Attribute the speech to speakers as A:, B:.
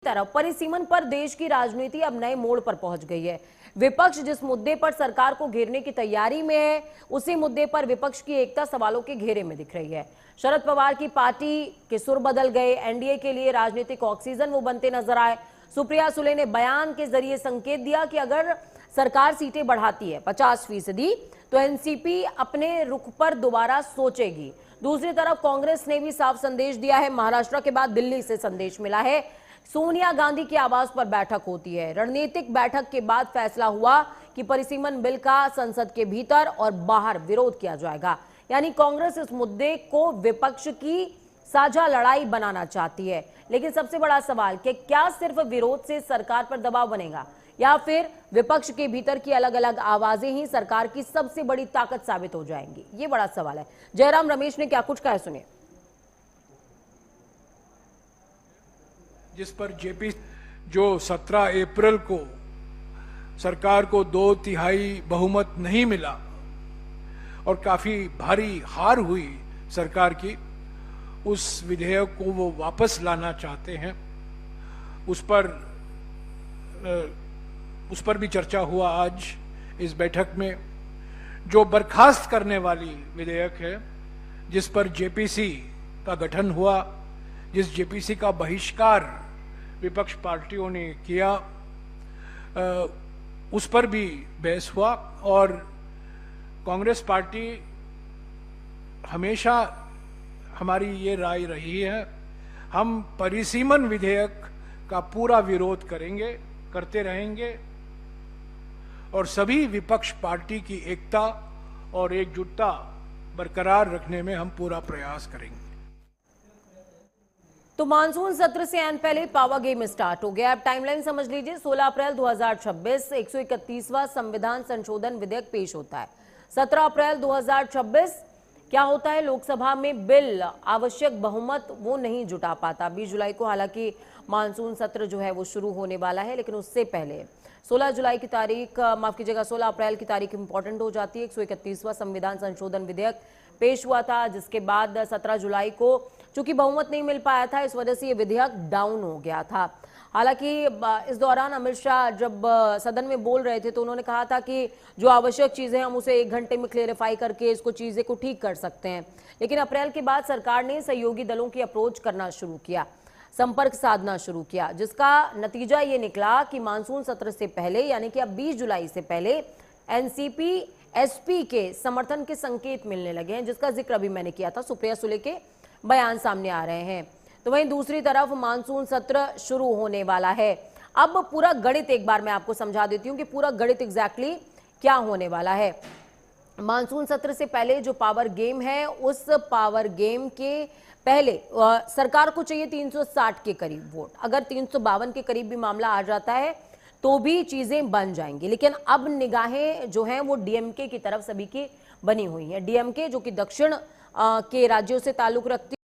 A: तरफ परिसीमन पर देश की राजनीति अब नए मोड़ पर पहुंच गई है। विपक्ष जिस मुद्दे पर सरकार को घेरने की तैयारी में है, उसी मुद्दे पर विपक्ष की एकता सवालों के घेरे में दिख रही है। शरद पवार की पार्टी के सुर बदल गए, एनडीए के लिए राजनीतिक ऑक्सीजन वो बनते नजर आए। सुप्रिया सुले ने बयान के जरिए संकेत दिया कि अगर सरकार सीटें बढ़ाती है 50%, तो एनसीपी अपने रुख पर दोबारा सोचेगी। दूसरी तरफ कांग्रेस ने भी साफ संदेश दिया है। महाराष्ट्र के बाद दिल्ली से संदेश मिला है। सोनिया गांधी के आवास पर बैठक होती है। रणनीतिक बैठक के बाद फैसला हुआ कि परिसीमन बिल का संसद के भीतर और बाहर विरोध किया जाएगा। यानी कांग्रेस इस मुद्दे को विपक्ष की साझा लड़ाई बनाना चाहती है। लेकिन सबसे बड़ा सवाल कि क्या सिर्फ विरोध से सरकार पर दबाव बनेगा या फिर विपक्ष के भीतर की अलग अलग आवाजें ही सरकार की सबसे बड़ी ताकत साबित हो जाएंगी, ये बड़ा सवाल है। जयराम रमेश ने क्या कुछ कहा, सुनिए।
B: जिस पर जेपी जो 17 अप्रैल को सरकार को 2/3 बहुमत नहीं मिला और काफी भारी हार हुई सरकार की, उस विधेयक को वो वापस लाना चाहते हैं। उस पर भी चर्चा हुआ आज इस बैठक में। जो बर्खास्त करने वाली विधेयक है, जिस पर जेपीसी का गठन हुआ, जिस जेपीसी का बहिष्कार विपक्ष पार्टियों ने किया, उस पर भी बहस हुआ। और कांग्रेस पार्टी हमेशा हमारी ये राय रही है, हम परिसीमन विधेयक का पूरा विरोध करेंगे, करते रहेंगे और सभी विपक्ष पार्टी की एकता और एकजुटता बरकरार रखने में हम पूरा प्रयास करेंगे।
A: तो मानसून सत्र से आने पहले पावर गेम स्टार्ट हो गया। अब टाइमलाइन समझ लीजिए। 16 अप्रैल 2026 131वां संविधान संशोधन विधेयक पेश होता है। 17 अप्रैल 2026 क्या होता है, लोकसभा में बिल आवश्यक बहुमत वो नहीं जुटा पाता। 20 जुलाई को हालांकि मानसून सत्र जो है वो शुरू होने वाला है, लेकिन उससे पहले 16 जुलाई की तारीख, माफ कीजिएगा 16 अप्रैल की तारीख इंपॉर्टेंट हो जाती है। 131वां संविधान संशोधन विधेयक पेश हुआ था, जिसके बाद 17 जुलाई को चूंकि बहुमत नहीं मिल पाया था, इस वजह से ये विधेयक डाउन हो गया था। हालांकि इस दौरान अमित शाह जब सदन में बोल रहे थे तो उन्होंने कहा था कि जो आवश्यक चीजें हम उसे 1 घंटे में क्लेरिफाई करके इसको चीजें को ठीक कर सकते हैं। लेकिन अप्रैल के बाद सरकार ने सहयोगी दलों की अप्रोच करना शुरू किया, संपर्क साधना शुरू किया, जिसका नतीजा ये निकला कि मानसून सत्र से पहले यानी कि अब 20 जुलाई से पहले एनसीपी एसपी के समर्थन के संकेत मिलने लगे हैं, जिसका जिक्र अभी मैंने किया था। सुप्रिया सुले के बयान सामने आ रहे हैं। तो वहीं दूसरी तरफ मानसून सत्र शुरू होने वाला है। अब पूरा गणित एक बार मैं आपको समझा देती हूं कि पूरा गणित एग्जैक्टली क्या होने वाला है। मानसून सत्र से पहले जो पावर गेम है, उस पावर गेम के पहले सरकार को चाहिए 360 के करीब वोट। अगर 352 के करीब भी मामला आ जाता है तो भी चीजें बन जाएंगी। लेकिन अब निगाहें जो हैं वो डीएमके की तरफ सभी की बनी हुई हैं। डीएमके जो कि दक्षिण के राज्यों से ताल्लुक रखती